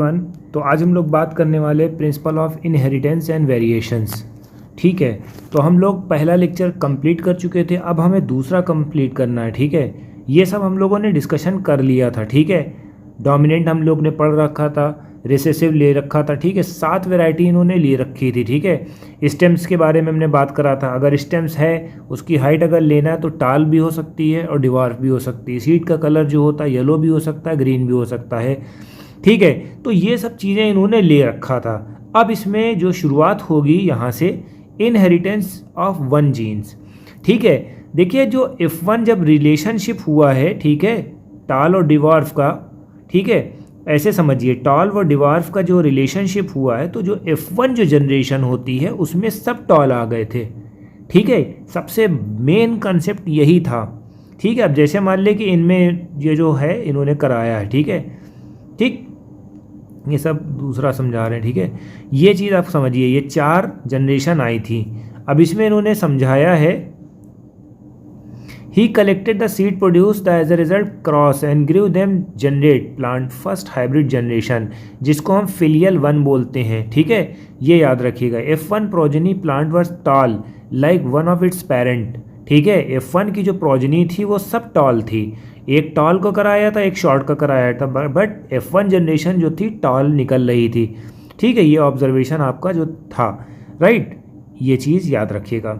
One. तो आज हम लोग बात करने वाले principle of inheritance and variations. ठीक है, तो हम लोग पहला लेक्चर कंप्लीट कर चुके थे, अब हमें दूसरा कंप्लीट करना है। ठीक है, ये सब हम लोगों ने डिस्कशन कर लिया था। ठीक है, डोमिनेंट हम लोग ने पढ़ रखा था, रिसेसिव ले रखा था। ठीक है, 7 वैरायटी इन्होंने ले रखी थी। ठीक है, स्टेम्स के बारे में हमने बात करा था। अगर स्टेम्स है, उसकी हाइट अगर लेना है तो टाल भी हो सकती है और डिवार्फ भी हो सकती है। सीड का कलर जो होता है येलो भी हो सकता है, ग्रीन भी हो सकता है। ठीक है, तो ये सब चीज़ें इन्होंने ले रखा था। अब इसमें जो शुरुआत होगी यहाँ से, इनहेरिटेंस ऑफ वन जीन्स। ठीक है, देखिए जो F1 जब रिलेशनशिप हुआ है, ठीक है, टाल और डिवार्फ का, ठीक है, ऐसे समझिए टॉल व डिवार्फ का जो रिलेशनशिप हुआ है, तो जो F1 जो जनरेशन होती है उसमें सब टॉल आ गए थे। ठीक है, सबसे मेन कंसेप्ट यही था। ठीक है, अब जैसे मान ले कि इनमें ये जो है इन्होंने कराया है। ठीक है, ठीक, ये सब दूसरा समझा रहे हैं। ठीक है, ये चीज़ आप समझिए, ये 4 जनरेशन आई थी। अब इसमें इन्होंने समझाया है, He collected the seed produced as a result cross and grew them generate plant first hybrid generation, जिसको हम filial 1 बोलते हैं। ठीक है, ये याद रखिएगा। F1 progeny plant was tall like one of its parent। ठीक है, F1 की जो प्रोजनी थी वो सब टॉल थी। एक टॉल को कराया था, एक शॉर्ट का कराया था, बट F1 जनरेशन जो थी टॉल निकल रही थी। ठीक है, ये ऑब्जर्वेशन आपका जो था, राइट, ये चीज़ याद रखिएगा।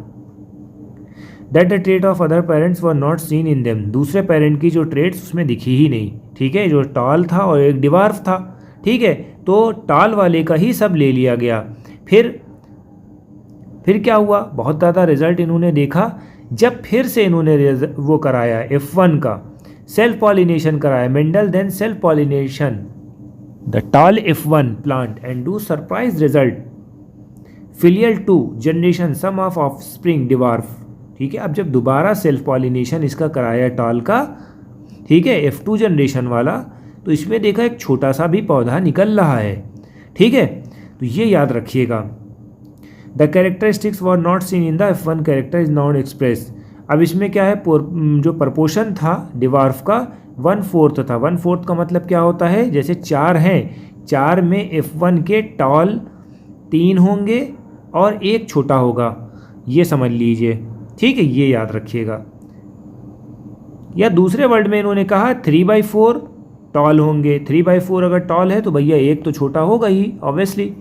That the trait of other parents were not seen in them, दूसरे पेरेंट की जो ट्रेट्स उसमें दिखी ही नहीं। ठीक है, जो टॉल था और एक डिवार्फ था। ठीक है, तो टॉल वाले का ही सब ले लिया गया। फिर क्या हुआ, बहुत ज़्यादा रिजल्ट इन्होंने देखा जब फिर से इन्होंने वो कराया F1 का सेल्फ पॉलिनेशन कराया। Mendel then self pollination the tall F1 plant and do surprise result filial 2 generation some of offspring dwarf. ठीक है, अब जब दोबारा सेल्फ पॉलिनेशन इसका कराया टॉल का, ठीक है, F2 जनरेशन वाला, तो इसमें देखा एक छोटा सा भी पौधा निकल रहा है। ठीक है, तो ये याद रखिएगा। The characteristics were not seen in the F1 character is not express. अब इसमें क्या है, जो प्रपोर्शन था डिवार्फ का 1/4 था। 1/4 का मतलब क्या होता है, जैसे 4 हैं, 4 में F1 के टॉल 3 होंगे और एक छोटा होगा, ये समझ लीजिए। ठीक है, ये याद रखिएगा। या दूसरे वर्ड में इन्होंने कहा 3/4 टॉल होंगे। 3/4 अगर टॉल है तो भैया एक तो छोटा होगा ही, obviously.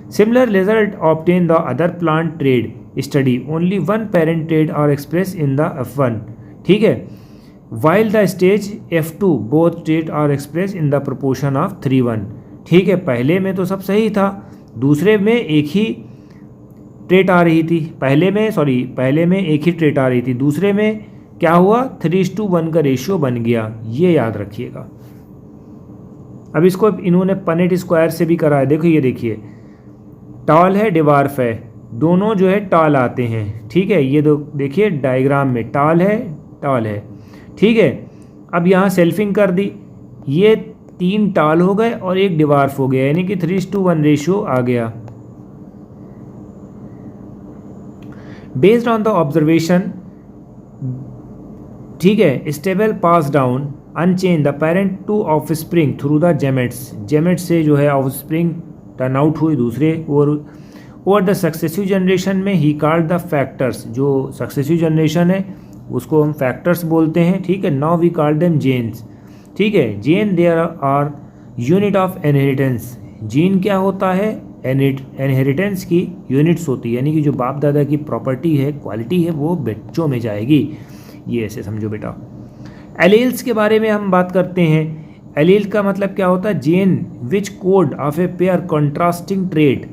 Similar result obtain the other plant trait study, only 1 parent trait are express in the F1। ठीक है, while the stage F2 both trait are express in the proportion of 3:1। ठीक है, पहले में तो सब सही था, दूसरे में एक ही ट्रेट आ रही थी। पहले में एक ही ट्रेट आ रही थी, दूसरे में क्या हुआ, 3:1 का रेशियो बन गया। ये याद रखिएगा। अब इसको इन्होंने पनेट स्क्वायर से भी करा है। देखो ये देखिए, टॉल है डिवार्फ है, दोनों जो है टॉल आते हैं। ठीक है, ये देखिए डायग्राम में टॉल है। ठीक है, अब यहाँ सेल्फिंग कर दी, ये 3 टॉल हो गए और एक डिवार्फ हो गया, यानी कि 3:1 रेशियो आ गया। बेस्ड ऑन द ऑब्जर्वेशन, ठीक है, stable pass down unchange the parent to offspring through the gametes से जो है ऑफस्प्रिंग टर्न आउट हुई दूसरे और द सक्सेसिव जनरेशन में ही कॉल्ड द फैक्टर्स। जो सक्सेसिव जनरेशन है उसको हम फैक्टर्स बोलते हैं। ठीक है, now we call them genes. ठीक है, gene there are unit of inheritance. Gene क्या होता है, इनहेरिटेंस की यूनिट्स होती है, यानी कि जो बाप दादा की प्रॉपर्टी है, क्वालिटी है, वो बच्चों में जाएगी। ये ऐसे समझो बेटा। एलील्स के बारे में हम बात करते हैं। एलील का मतलब क्या होता है, gene which code of a pair contrasting trait.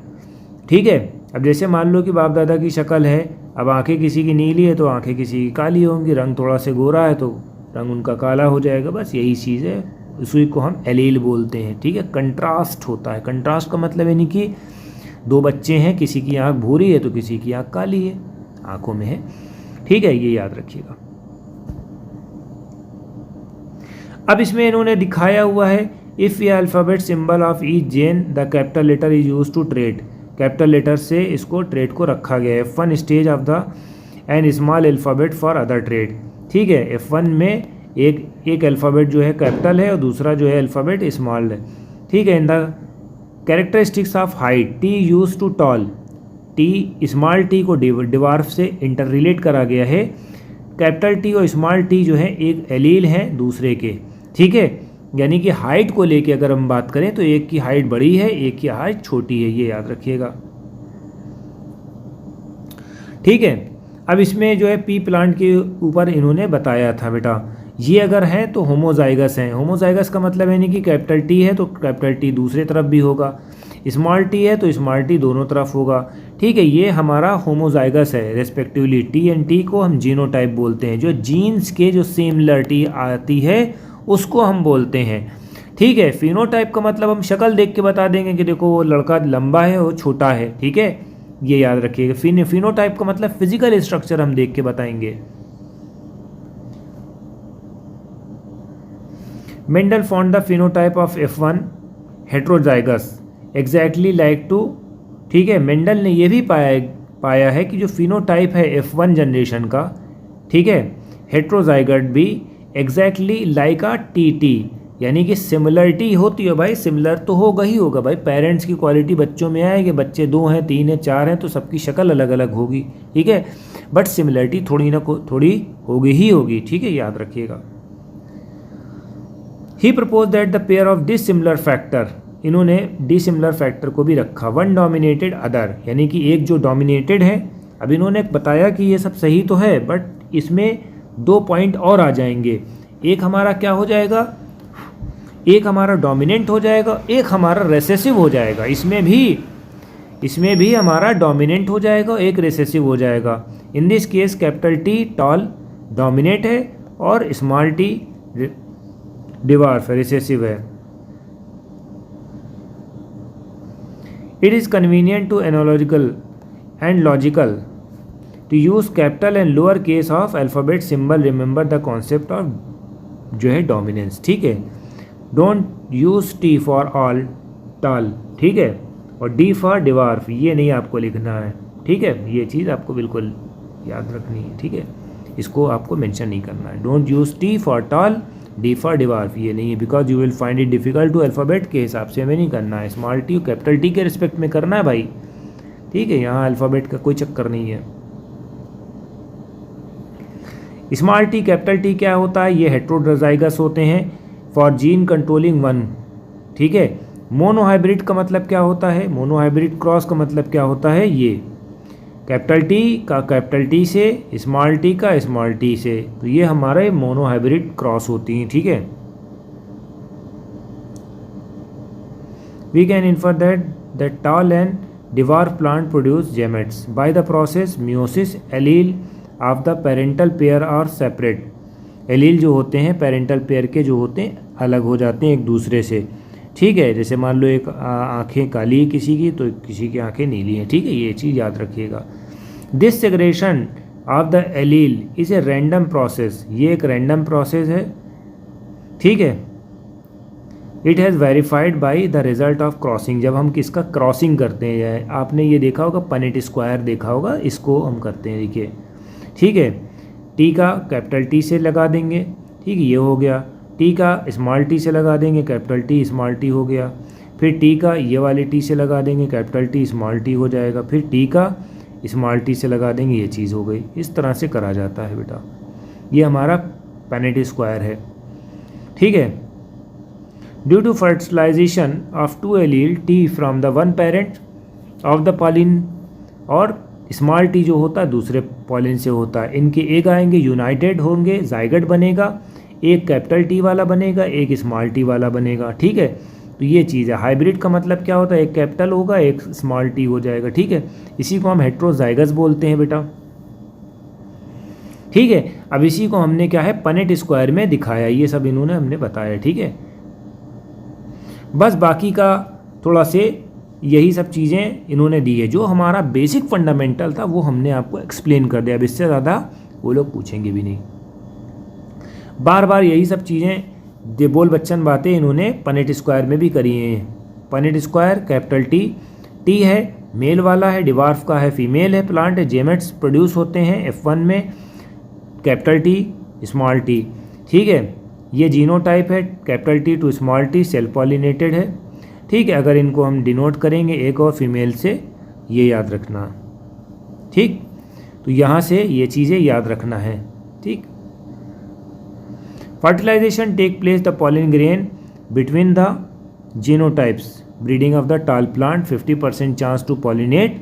ठीक है, अब जैसे मान लो कि बाप दादा की शक्ल है, अब आंखें किसी की नीली है तो आंखें किसी की काली होंगी, रंग थोड़ा से गोरा है तो रंग उनका काला हो जाएगा, बस यही चीज़ है, उसी को हम एलील बोलते हैं। ठीक है, कंट्रास्ट होता है। कंट्रास्ट का मतलब यानी कि 2 बच्चे हैं, किसी की आंख भूरी है तो किसी की आंख काली है, आंखों में है। ठीक है, ये याद रखिएगा। अब इसमें इन्होंने दिखाया हुआ है, if a alphabet symbol of each gene the capital letter is use to trait. Capital letter से इसको ट्रेड को रखा गया है। F1 stage of the an small alphabet for other trait. ठीक है, F1 में एक अल्फ़ाबेट जो है कैपिटल है और दूसरा जो है अल्फ़ाबेट स्मॉल है, ठीक है। In the characteristics of height, T use to tall, T small T को डिवार्फ से इंटर रिलेट करा गया है। कैपिटल टी और स्मॉल टी जो है एक एलील है दूसरे के, ठीक है। यानी कि हाइट को लेके अगर हम बात करें तो एक की हाइट बड़ी है, एक की हाइट छोटी है, ये याद रखिएगा, ठीक है। अब इसमें जो है पी प्लांट के ऊपर इन्होंने बताया था बेटा, ये अगर है तो होमोजाइगस हैं। होमोजाइगस का मतलब है नहीं कि कैपिटल टी है तो कैपिटल टी दूसरी तरफ भी होगा, स्मॉल टी है तो स्मॉल टी दोनों तरफ होगा, ठीक है। ये हमारा होमोजाइगस है रेस्पेक्टिवली। टी एंड टी को हम जीनोटाइप बोलते हैं, जो जीन्स के जो सिमिलरिटी आती है उसको हम बोलते हैं, ठीक है। फिनोटाइप का मतलब हम शक्ल देख के बता देंगे कि देखो वो लड़का लंबा है वो छोटा है, ठीक है, ये याद रखिएगा। फिनोटाइप का मतलब फिजिकल स्ट्रक्चर हम देख के बताएंगे। Mendel found the phenotype of F1 heterozygous exactly like to, ठीक है। मेंडल ने यह भी पाया है कि जो फिनोटाइप है F1 जनरेशन का, ठीक है, हेट्रोजाइगट भी एग्जैक्टली लाइक अ टी, यानी कि सिमिलरिटी होती है भाई, सिमिलर तो होगा ही होगा भाई। पेरेंट्स की क्वालिटी बच्चों में आएगी, बच्चे 2 हैं 3 हैं 4 हैं तो सबकी शक्ल अलग अलग होगी, ठीक है, बट सिमिलरिटी थोड़ी होगी ही होगी, ठीक है, याद रखिएगा। He propose that the pair of dissimilar factor, इन्होंने डिसिमिलर फैक्टर को भी रखा, वन डोमिनेटेड अदर, यानी कि एक जो डोमिनेटेड है। अब इन्होंने बताया कि ये सब सही तो है बट इसमें 2 पॉइंट और आ जाएंगे। एक हमारा क्या हो जाएगा, एक हमारा डोमिनेंट हो जाएगा, एक हमारा रेसेसिव हो जाएगा। इसमें भी हमारा डोमिनेंट हो जाएगा, एक रेसेसिव हो जाएगा। In this case capital T tall dominate है और स्मॉल टी डिवार्फ रिसेसिव है। It is convenient to analogical and logical to use capital and lower case of alphabet symbol, remember the concept of जो है dominance, ठीक है। Don't use T for all tall, ठीक है, और D for dwarf ये नहीं आपको लिखना है, ठीक है, ये चीज़ आपको बिल्कुल याद रखनी है, ठीक है, इसको आपको मेंशन नहीं करना है। Don't use T for tall, D for dwarf ये नहीं है, because you will find it difficult to alphabet के हिसाब से हमें नहीं करना है, स्मॉल टी कैपिटल टी के रिस्पेक्ट में करना है भाई, ठीक है, यहाँ अल्फ़ाबेट का कोई चक्कर नहीं है। स्मॉल टी कैपिटल टी क्या होता है, ये हेट्रोजाइगस होते हैं फॉर जीन कंट्रोलिंग 1, ठीक है। मोनोहाइब्रिड का मतलब क्या होता है, मोनोहाइब्रिड क्रॉस का मतलब क्या होता है, ये कैपिटल टी का कैपिटल टी से, स्मॉल टी का स्मॉल टी से, तो ये हमारे मोनोहाइब्रिड क्रॉस होती हैं, ठीक है। We can infer that tall and dwarf plant produce gametes by the process meiosis. Allele of the parental pair are separate, allele जो होते हैं पेरेंटल पेयर के जो होते हैं अलग हो जाते हैं एक दूसरे से, ठीक है। जैसे मान लो एक आँखें काली है किसी की तो किसी की आँखें नीली हैं, ठीक है, ये चीज़ याद रखिएगा। This segregation of the allele is a random process, ये एक रैंडम प्रोसेस है, ठीक है। It has verified by the result of crossing, जब हम किसका क्रॉसिंग करते हैं, आपने ये देखा होगा पनेट स्क्वायर देखा होगा, इसको हम करते हैं, देखिए, ठीक है। टी का कैपिटल टी से लगा देंगे, ठीक है, ये हो गया। टी का स्मॉल टी से लगा देंगे, कैपिटल टी स्मॉल टी हो गया। फिर टी का ये वाले टी से लगा देंगे, कैपिटल टी स्मॉल टी हो जाएगा। फिर टी का स्मॉल टी से लगा देंगे, ये चीज़ हो गई। इस तरह से करा जाता है बेटा, ये हमारा पेनेट स्क्वायर है, ठीक है। Due to fertilization of 2 allele T from the 1 parent of the pollen, और स्मॉल टी जो होता है दूसरे पॉलिन से होता है, इनके एक आएंगे यूनाइटेड होंगे, जाइगट बनेगा, एक कैपिटल टी वाला बनेगा, एक स्मॉल टी वाला बनेगा, ठीक है। तो ये चीज़ है। हाइब्रिड का मतलब क्या होता है, एक कैपिटल होगा एक स्मॉल टी हो जाएगा, ठीक है, इसी को हम हेट्रोजाइगस बोलते हैं बेटा, ठीक है। अब इसी को हमने क्या है पनेट स्क्वायर में दिखाया, ये सब इन्होंने हमने बताया, ठीक है। बस बाकी का थोड़ा से यही सब चीज़ें इन्होंने दी है, जो हमारा बेसिक फंडामेंटल था वो हमने आपको एक्सप्लेन कर दिया। अब इससे ज़्यादा वो लोग पूछेंगे भी नहीं, बार बार यही सब चीज़ें बोल बच्चन बातें इन्होंने पनेट स्क्वायर में भी करी हैं। पनेट स्क्वायर कैपिटल टी है मेल वाला है, डिवार्फ का है फीमेल है, प्लांट है, जेमेट्स प्रोड्यूस होते हैं F1 में, कैपिटल टी स्मॉल टी, ठीक है। ये जीनोटाइप है, capital T to small T, self pollinated है। ठीक है, अगर इनको हम डिनोट करेंगे एक और फीमेल से, ये याद रखना। ठीक, तो यहाँ से ये चीज़ें याद रखना है। ठीक, fertilization take place the pollen grain between the genotypes, breeding of the tall plant, 50% chance to pollinate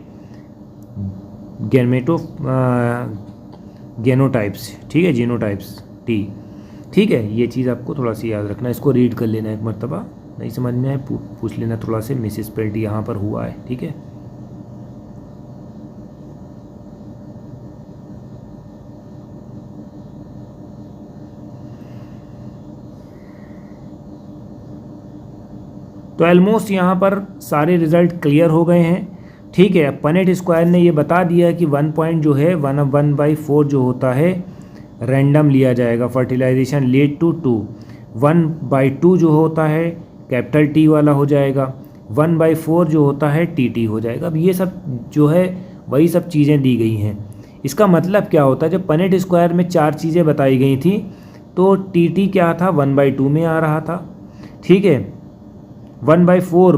genotypes. ठीक है, जीनोटाइप्स टी। ठीक है, ये चीज़ आपको थोड़ा सा याद रखना है, इसको रीड कर लेना एक मरतबा, नहीं समझ में आए पूछ लेना थोड़ा से, मिसिस पेल्टी यहाँ पर हुआ है। ठीक है, तो ऑलमोस्ट यहाँ पर सारे रिजल्ट क्लियर हो गए हैं। ठीक है, पनेट स्क्वायर ने ये बता दिया कि 1 पॉइंट जो है 1/4 जो होता है रैंडम लिया जाएगा, फर्टिलाइजेशन लीड टू 2। 1/2 जो होता है कैपिटल टी वाला हो जाएगा, 1/4 जो होता है टी हो जाएगा। अब ये सब जो है वही सब चीज़ें दी गई हैं। इसका मतलब क्या होता है, जब पनेट स्क्वायर में 4 चीज़ें बताई गई थी तो टी क्या था, 1/2 में आ रहा था। ठीक है, 1/4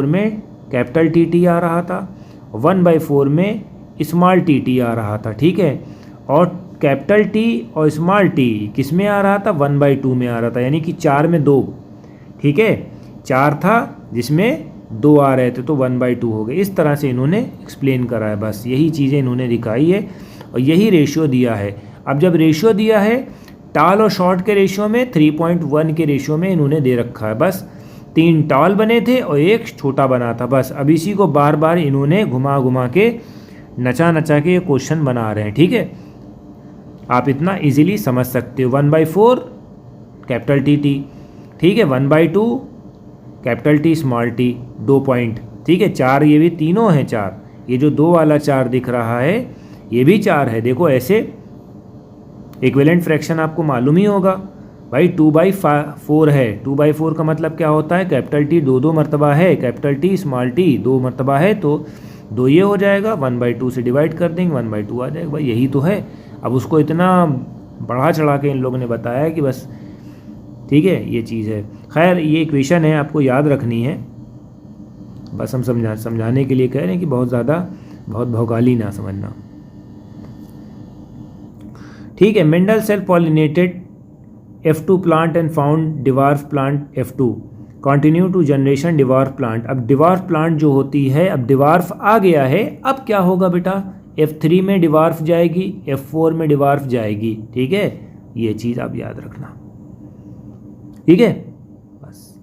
में कैपिटल टी आ रहा था, 1/4 में स्मॉल टी आ रहा था। ठीक है, और कैपिटल टी और स्मॉल टी किस में आ रहा था, 1/2 में आ रहा था, यानी कि 4 में 2। ठीक है, 4 था जिसमें 2 आ रहे थे तो 1/2 हो गए। इस तरह से इन्होंने एक्सप्लेन करा है, बस यही चीज़ें इन्होंने दिखाई है और यही रेशियो दिया है। अब जब रेशियो दिया है टाल और शॉर्ट के रेशियो में, 3.1 के रेशियो में इन्होंने दे रखा है। बस 3 टाल बने थे और 1 छोटा बना था, बस। अब इसी को बार बार इन्होंने घुमा घुमा के नचा के ये क्वेश्चन बना रहे हैं। ठीक है, आप इतना इजीली समझ सकते हो। 1/4 कैपिटल टी। ठीक है, 1/2 capital T small T, 2 point. ठीक है, 4 ये भी तीनों हैं 4, ये जो 2 वाला 4 दिख रहा है ये भी 4 है। देखो ऐसे इक्विवेलेंट फ्रैक्शन आपको मालूम ही होगा भाई, 2/4 है। 2/4 का मतलब क्या होता है, कैपिटल टी 2 मरतबा है, कैपिटल टी स्मॉल टी 2 मरतबा है, तो 2 ये हो जाएगा, 1/2 से डिवाइड कर देंगे, 1/2 आ जाएगा। भाई यही तो है। अब उसको इतना बढ़ा चढ़ा के इन लोगों ने बताया कि बस, ठीक है, ये चीज़ है। खैर, ये इक्वेशन है, आपको याद रखनी है, बस हम समझाने के लिए कह रहे हैं कि बहुत भौकाली ना समझना। ठीक है, Mendel self pollinated F2 plant and found dwarf plant F2 continue to generation dwarf plant. अब डिवार्फ प्लांट जो होती है, अब डिवार्फ आ गया है, अब क्या होगा बेटा, F3 में डिवार्फ जाएगी, F4 में डिवार्फ जाएगी। ठीक है, ये चीज़ आप याद रखना। ठीक है, बस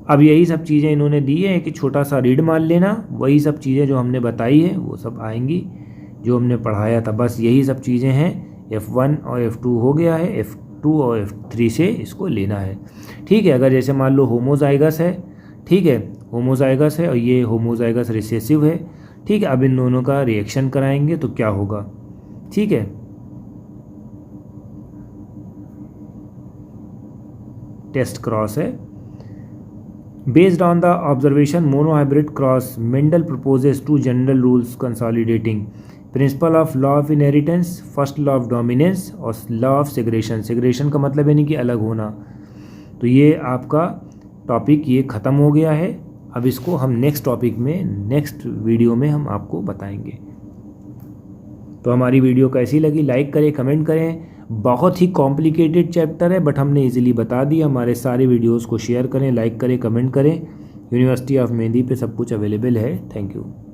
अब यही सब चीज़ें इन्होंने दी है कि छोटा सा रीड मान लेना, वही सब चीज़ें जो हमने बताई है वो सब आएंगी जो हमने पढ़ाया था। बस यही सब चीज़ें हैं। F1 और F2 हो गया है, F2 और F3 से इसको लेना है। ठीक है, अगर जैसे मान लो होमोजाइगस है, ठीक है, होमोजाइगस है और ये होमोजाइगस रिसेसिव है। ठीक है, अब इन दोनों का रिएक्शन कराएंगे तो क्या होगा। ठीक है, टेस्ट क्रॉस है। Based on the observation monohybrid cross, Mendel proposes 2 general rules consolidating principle of law of inheritance, first law of dominance और लॉ ऑफ सेग्रेशन। सेग्रेशन का मतलब यानी कि अलग होना। तो ये आपका टॉपिक ये ख़त्म हो गया है। अब इसको हम नेक्स्ट टॉपिक में, नेक्स्ट वीडियो में हम आपको बताएंगे। तो हमारी वीडियो कैसी लगी, लाइक करें, कमेंट करें। बहुत ही कॉम्प्लिकेटेड चैप्टर है बट हमने इजीली बता दिया। हमारे सारे वीडियोस को शेयर करें, लाइक करें, कमेंट करें। यूनिवर्सिटी ऑफ मेहंदी पे सब कुछ अवेलेबल है। Thank you.